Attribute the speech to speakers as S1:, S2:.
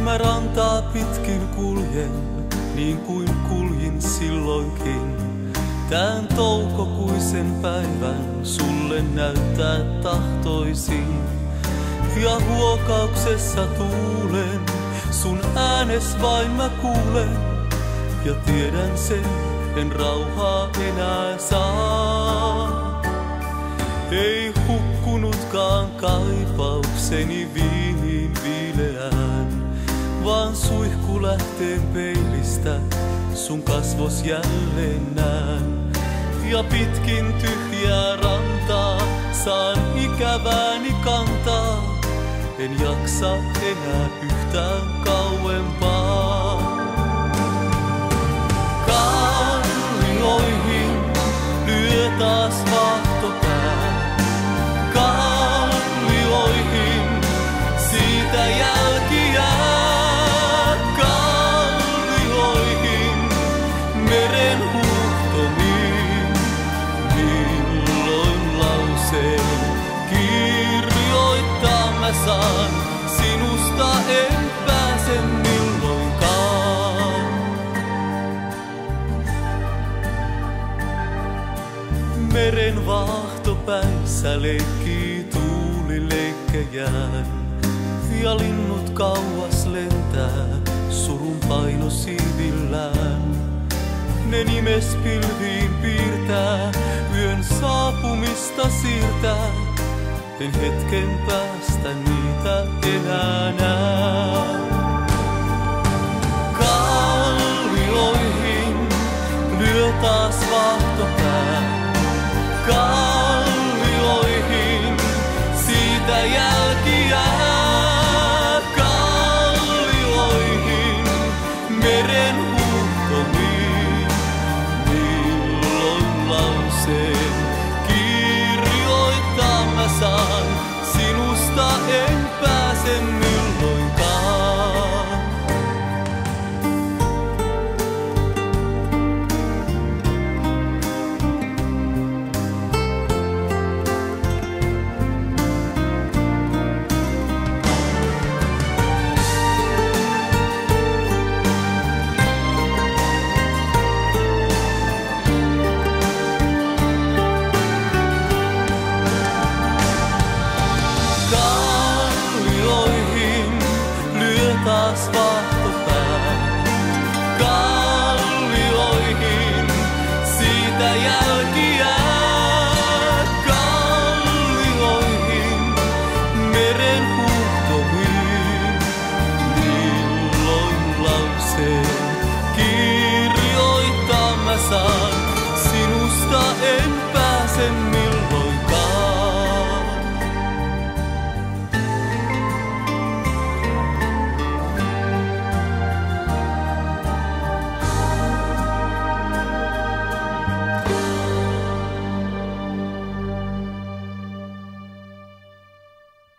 S1: Mä rantaa pitkin kuljen, niin kuin kuljin silloinkin. Tän toukokuisen päivän sulle näyttää tahtoisin. Ja huokauksessa tuulen, sun äänes vain mä kuulen. Ja tiedän sen, en rauhaa enää saa. Ei hukkunutkaan kaipaukseni viiniin viileään, vaan suihku lähteen peilistä sun kasvos jälleen näen. Ja pitkin tyhjää rantaa saan ikävääni kantaa. En jaksa enää yhtään kauempaa. Kallioihin lyö taas vaahtopää. Kallioihin siitä jälki jää. Kallioihin meren huuhtoniin. Milloin lauseen kirjoittaa mä saan, sinusta en pääse milloinkaan. Meren vaahtopäissä leikkii tuulileikkejään, ja linnut kauas lentää surun painosiivillään. Ne nimes pilviin piirtää, yön saapumista siirtää. En hetken päästä niitä enää näe. Kallioihin lyö taas vaahtopää. Kallioihin siitä jälki jää. Kallioihin meren huuhtoniin. Milloin lauseen kirjoittaa mä saan, sinusta en pääse milloinkaan. Taas vahto